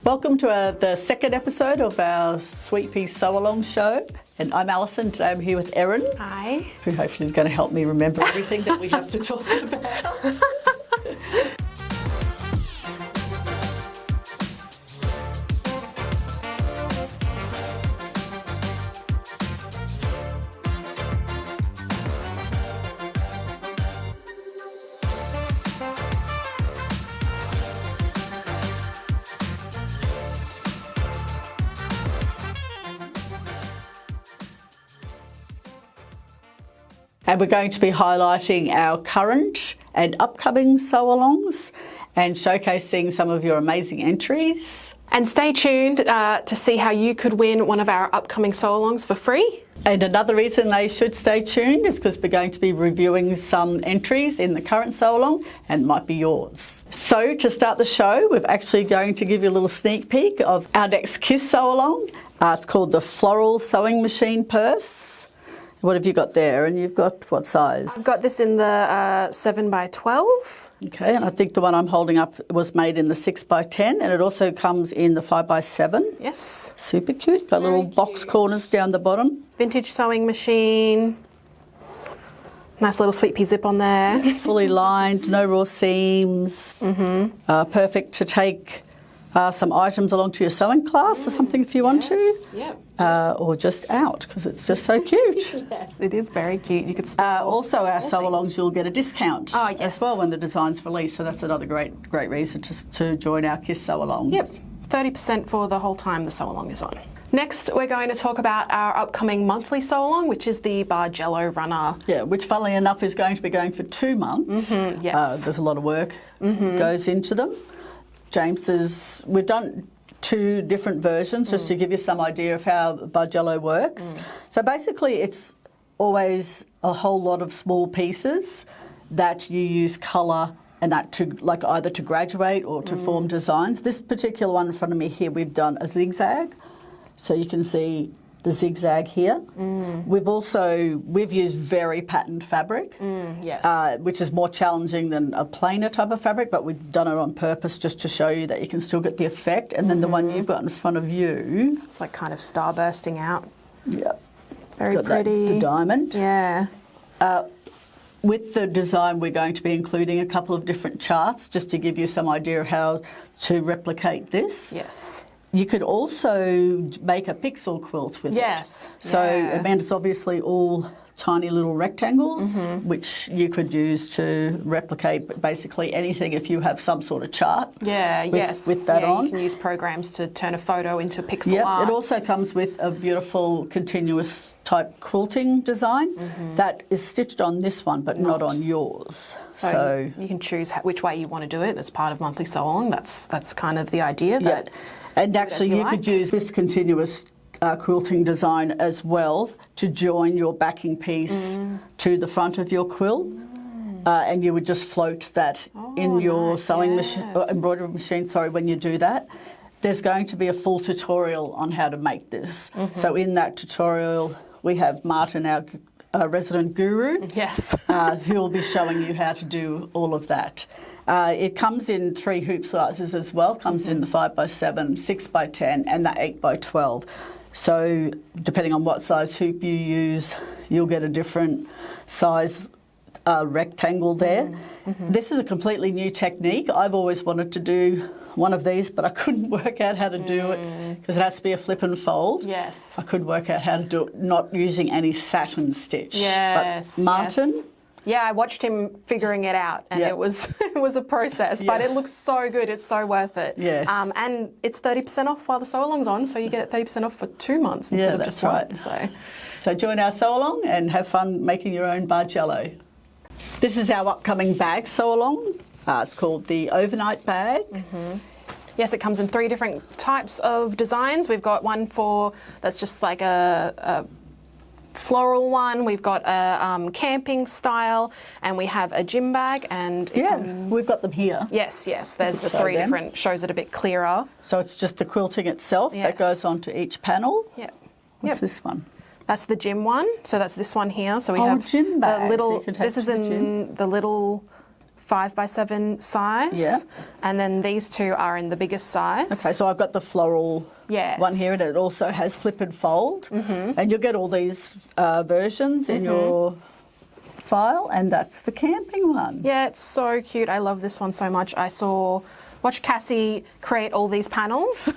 Welcome to the second episode of our Sweet Pea Sew Along show. And I'm Allison. Today I'm here with Erin. Hi. Who hopefully is going to help me remember everything that we have to talk about. And we're going to be highlighting our current and upcoming sew-alongs and showcasing some of your amazing entries. And stay tuned to see how you could win one of our upcoming sew-alongs for free. And another reason they should stay tuned is because we're going to be reviewing some entries in the current sew-along and might be yours. So to start the show, we're actually going to give you a little sneak peek of our next KISS sew-along. It's called the Floral Sewing Machine Purse. What have you got there? And you've got what size? I've got this in the 7 by 12. Okay, and I think the one I'm holding up was made in the 6 by 10, and it also comes in the 5 by 7. Yes. Super cute. Got little box corners down the bottom. Vintage sewing machine. Nice little sweet pea zip on there. Fully lined, no raw seams. Perfect to take some items along to your sewing class or something if you want to. Yep. Or just out, because it's just so cute. Yes, it is very cute. You could also, our sew-alongs, you'll get a discount yes. as well when the design's released. So that's another great reason to join our KISS sew-along. Yep, 30% for the whole time the sew-along is on. Next, we're going to talk about our upcoming monthly sew-along, which is the Bargello Runner. Yeah, which funnily enough is going to be going for 2 months. Yes. There's a lot of work goes into them. We've done 2 different versions just to give you some idea of how Bargello works. So basically it's always a whole lot of small pieces that you use colour and that to either to graduate or to form designs. This particular one in front of me here, we've done a zigzag. So you can see the zigzag here. We've used very patterned fabric, Yes. which is more challenging than a plainer type of fabric, but we've done it on purpose just to show you that you can still get the effect. And then the one you've got in front of you, It's like kind of starbursting out. yeah, Very got pretty. the diamond. Yeah. With the design, we're going to be including a couple of different charts just to give you some idea of how to replicate this. Yes. You could also make a pixel quilt with it. Yes. So, Yeah. and it's obviously all tiny little rectangles, which you could use to replicate basically anything if you have some sort of chart. Yeah, with that on. You can use programs to turn a photo into pixel Yep, art. it also comes with a beautiful continuous type quilting design that is stitched on this one, but not on yours. So you can choose which way you want to do it as part of monthly sew along. That's kind of the idea. That And actually you could use this continuous quilting design as well to join your backing piece to the front of your quilt. And you would just float that in your sewing machine, embroidery machine, when you do that. There's going to be a full tutorial on how to make this. So in that tutorial, we have Martyn, our resident guru, Yes. who will be showing you how to do all of that. It comes in 3 hoop sizes as well. Comes in the 5 by 7, 6 by 10, and the 8 by 12. So depending on what size hoop you use, you'll get a different size rectangle there. This is a completely new technique. I've always wanted to do one of these, but I couldn't work out how to do it because it has to be a flip and fold. Yes. I couldn't work out how to do it not using any satin stitch. Yes. But Martyn. Yes. Yeah, I watched him figuring it out, and it was a process, but it looks so good. It's so worth it. Yes. And it's 30% off while the sew along's on, so you get it 30% off for 2 months instead of just one. So join our sew along and have fun making your own Bargello. This is our upcoming bag sew along. It's called the overnight bag. Yes, it comes in 3 different types of designs. We've got one that's just like a floral one, we've got a camping style, and we have a gym bag, and it comes... we've got them here. Yes, there's the 3 different, shows it a bit clearer. So it's just the quilting itself that goes onto each panel. Yep. What's this one? That's the gym one, so that's this one here. So we Oh, have gym bag. the little, So you can take this is to the in gym. the little 5x7 size. Yeah. And then these two are in the biggest size. Okay, so I've got the floral one here, and it also has flip and fold. And you'll get all these versions in your file, and that's the camping one. Yeah, it's so cute. I love this one so much. Watch Cassie create all these panels,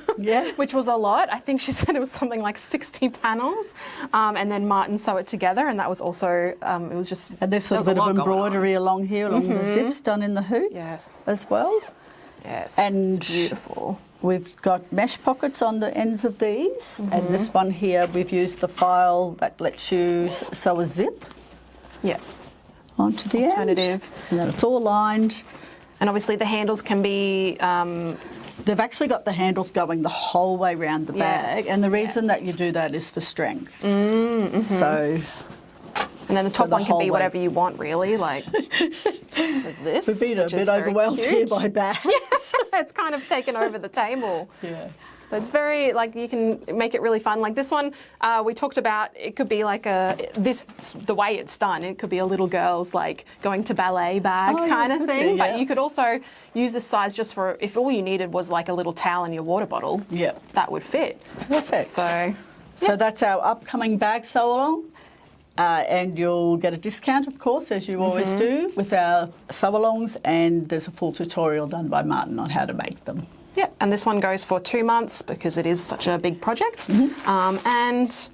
which was a lot. I think she said it was something like 60 panels, and then Martyn sew it together, and that was also, it was just, and there's a bit of embroidery along here, along the zips done in the hoop as well. Yes, and it's beautiful. We've got mesh pockets on the ends of these, and this one here, we've used the file that lets you sew a zip onto the alternative. end. And then it's all lined. And obviously the handles can be... They've actually got the handles going the whole way around the bag, and the reason that you do that is for strength. So... And then the top one can be whatever you want, really. Like, there's this. We've been a bit overwhelmed here by bags. Yes, it's kind of taken over the table. Yeah. But it's very, like, you can make it really fun. Like this one, we talked about, it could be like the way it's done, it could be a little girl's, like, going to ballet bag kind of thing. But you could also use this size just for, if all you needed was like a little towel in your water bottle, that would fit. Perfect. So that's our upcoming bag sew along. And you'll get a discount, of course, as you always do, with our sew-alongs, and there's a full tutorial done by Martyn on how to make them. Yeah, and this one goes for 2 months because it is such a big project, and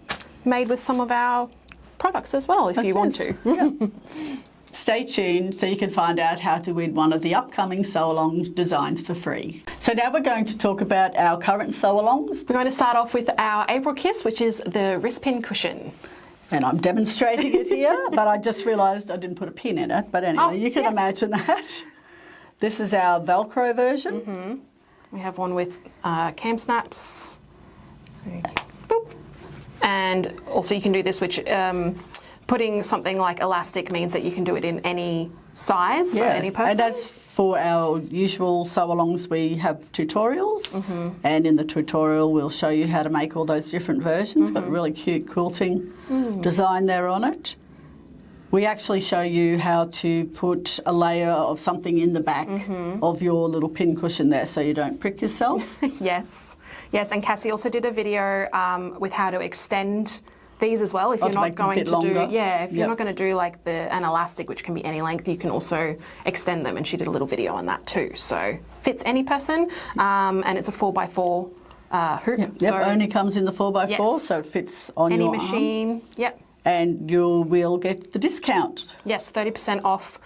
made with some of our products as well, if you want to. Stay tuned so you can find out how to win one of the upcoming sew-along designs for free. So now we're going to talk about our current sew-alongs. We're going to start off with our April Kiss, which is the wrist pin cushion. And I'm demonstrating it here, but I just realised I didn't put a pin in it. But anyway, you can imagine that. This is our Velcro version. We have one with cam snaps. Boop. And also you can do this, which putting something like elastic means that you can do it in any size for any person. And as for our usual sew-alongs, we have tutorials, and in the tutorial we'll show you how to make all those different versions. Got a really cute quilting design there on it. We actually show you how to put a layer of something in the back of your little pin cushion there so you don't prick yourself. Yes, and Cassie also did a video with how to extend these as well. If you're not going to do, if you're not going to do like an elastic, which can be any length, you can also extend them. And she did a little video on that too. So fits any person, and it's a 4x4 hoop. So only comes in the 4x4, so it fits on any your machine. Arm. And you will get the discount. Yes, 30% off.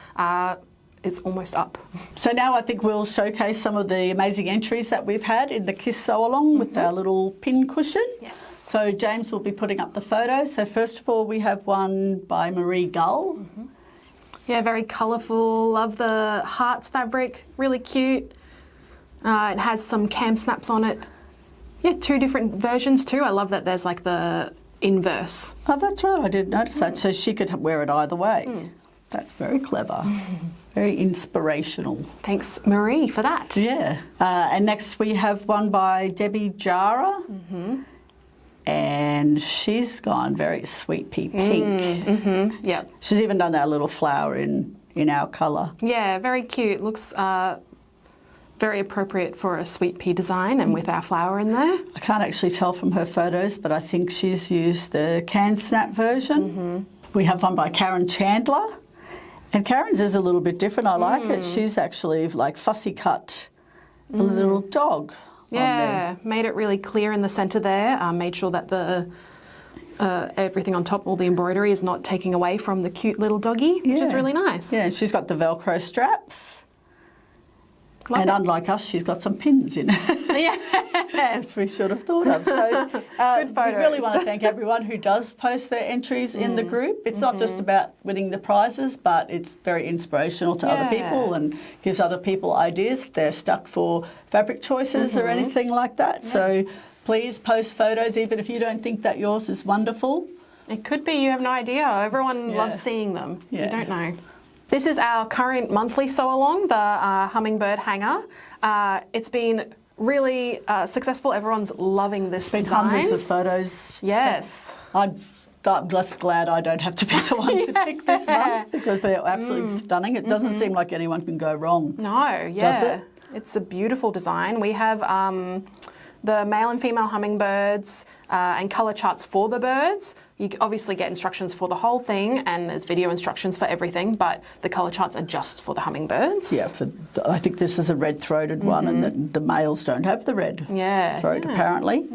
Is almost up. So now I think we'll showcase some of the amazing entries that we've had in the Kiss Sew Along with our little pin cushion. Yes. So James will be putting up the photos. So first of all, we have one by Marie Gull. Yeah, very colourful. Love the hearts fabric. Really cute. It has some cam snaps on it. Yeah, 2 different versions too. I love that there's like the inverse. Oh, that's right. I didn't notice that. So she could wear it either way. That's very clever. Very inspirational. Thanks, Marie, for that. Yeah. And next we have one by Debbie Jara. And she's gone very sweet pea pink. Yeah. She's even done that little flower in our colour. Yeah, very cute. Looks very appropriate for a sweet pea design, and with our flower in there. I can't actually tell from her photos, but I think she's used the can snap version. We have one by Karen Chandler. And Karen's is a little bit different. I like it. She's actually like fussy cut a little dog. Yeah, made it really clear in the centre there. Made sure that the everything on top, all the embroidery, is not taking away from the cute little doggy, which is really nice. Yeah, she's got the Velcro straps. And unlike us, she's got some pins in it. Yes. We should have thought of. So good photos. We really want to thank everyone who does post their entries in the group. It's not just about winning the prizes, but it's very inspirational to other people and gives other people ideas if they're stuck for fabric choices or anything like that. So please post photos, even if you don't think that yours is wonderful. It could be, you have no idea. Everyone loves seeing them. You don't know. This is our current monthly sew-along, the hummingbird hanger. It's been really successful. Everyone's loving this design. Hundreds of photos. Yes. I I'm just glad I don't have to be the one to pick this month because they're absolutely stunning. It doesn't seem like anyone can go wrong. No, yeah. Does it? It's a beautiful design. We have the male and female hummingbirds and colour charts for the birds. You obviously get instructions for the whole thing, and there's video instructions for everything, but the colour charts are just for the hummingbirds. Yeah, I think this is a red-throated one, and the males don't have the red throat apparently.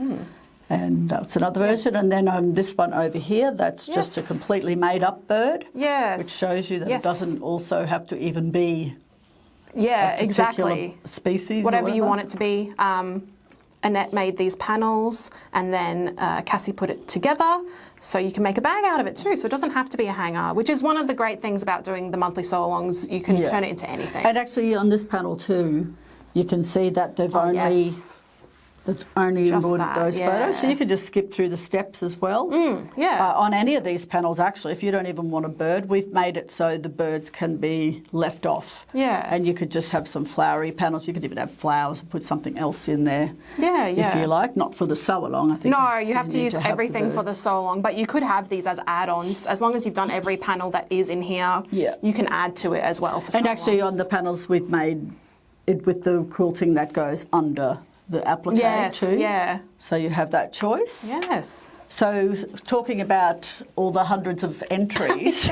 And that's another version. And then this one over here, that's just a completely made-up bird. Yes. Which shows you that it doesn't also have to even be a exactly. species. Whatever you want it to be. Annette made these panels, and then Cassie put it together, so you can make a bag out of it too. So it doesn't have to be a hanger, which is one of the great things about doing the monthly sew-alongs. You can turn it into anything. And actually on this panel too, you can see that they've only... That's only embroidered those photos, so you can just skip through the steps as well. On any of these panels, actually, if you don't even want a bird, we've made it so the birds can be left off. And you could just have some flowery panels. You could even have flowers and put something else in there. If you like, not for the sew-along, I think. No, you have to use everything for the sew-along, but you could have these as add-ons. As long as you've done every panel that is in here, you can add to it as well for sew-alongs. And actually on the panels we've made it with the quilting that goes under the applique too. So you have that choice. So talking about all the hundreds of entries,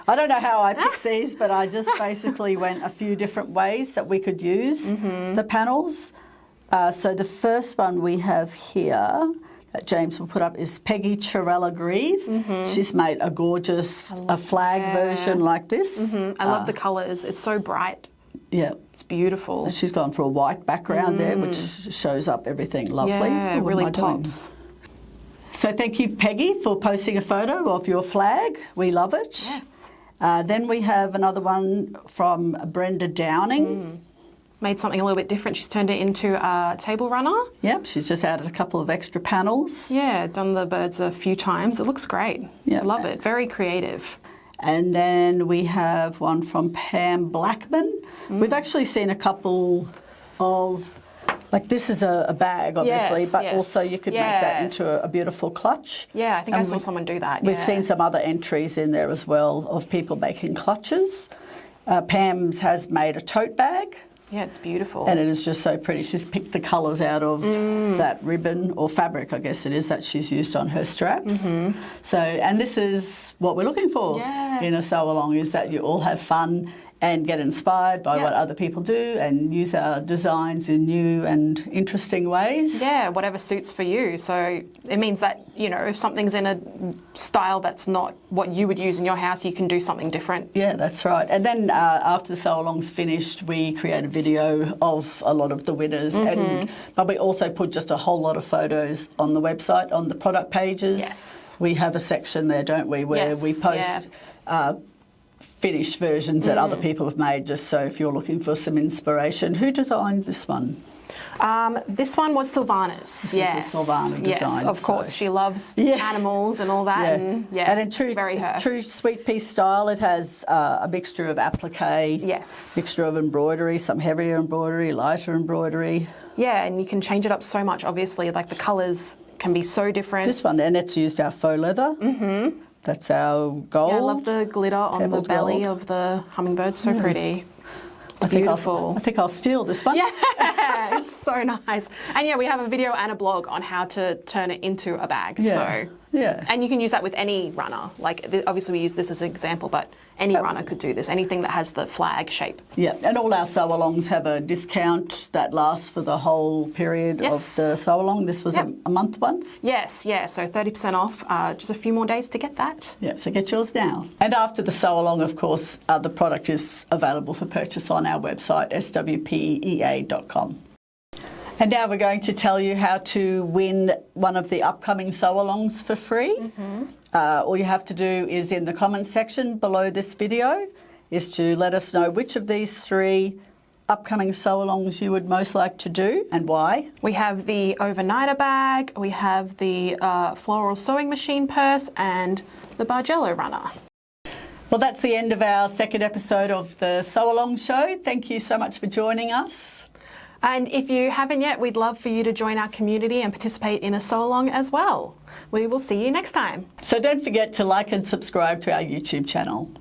I don't know how I picked these, but I just basically went a few different ways that we could use the panels. So the first one we have here that James will put up is Peggy Chirella Grieve. She's made a gorgeous flag version like this. I love the colours. It's so bright. Yeah. It's beautiful. She's gone for a white background there, which shows up everything lovely. Yeah, it really pops. So thank you, Peggy, for posting a photo of your flag. We love it. Then we have another one from Brenda Downing. Made something a little bit different. She's turned it into a table runner. Yep, she's just added a couple of extra panels. Yeah, done the birds a few times. It looks great. I love it. Very creative. And then we have one from Pam Blackman. We've actually seen a couple of, like this is a bag obviously, but also you could make that into a beautiful clutch. Yeah, I think I saw someone do that. We've seen some other entries in there as well of people making clutches. Pam's has made a tote bag. Yeah, it's beautiful. And it is just so pretty. She's picked the colours out of that ribbon or fabric, I guess it is, that she's used on her straps. So, and this is what we're looking for in a sew-along, is that you all have fun and get inspired by what other people do and use our designs in new and interesting ways. Yeah, whatever suits for you. So it means that, you know, if something's in a style that's not what you would use in your house, you can do something different. Yeah, that's right. And then after the sew-along's finished, we create a video of a lot of the winners. But we also put just a whole lot of photos on the website, on the product pages. We have a section there, don't we, where we post finished versions that other people have made, just so if you're looking for some inspiration. Who designed this one? This one was Sylvana's. This is a Sylvana design. Yes, of course. She loves animals and all that. And in true Sweet Pea style, it has a mixture of applique, mixture of embroidery, some heavier embroidery, lighter embroidery. Yeah, and you can change it up so much, obviously. Like the colours can be so different. This one, and it's used our faux leather. That's our gold. Yeah, I love the glitter on the belly of the hummingbird. So pretty. I think I'll steal this one. Yeah, it's so nice. And yeah, we have a video and a blog on how to turn it into a bag. And you can use that with any runner. Like obviously we use this as an example, but any runner could do this. Anything that has the flag shape. Yeah, and all our sew-alongs have a discount that lasts for the whole period of the sew-along. This was a month one. Yes, yeah. So 30% off. Just a few more days to get that. Yeah, so get yours now. And after the sew-along, of course, the product is available for purchase on our website, swpea.com. And now we're going to tell you how to win one of the upcoming sew-alongs for free. All you have to do is in the comments section below this video is to let us know which of these 3 upcoming sew-alongs you would most like to do and why. We have the overnighter bag, we have the Floral Sewing Machine Purse and the Bargello Runner. Well, that's the end of our second episode of the Sew-Along Show. Thank you so much for joining us. And if you haven't yet, we'd love for you to join our community and participate in a sew-along as well. We will see you next time. So don't forget to like and subscribe to our YouTube channel.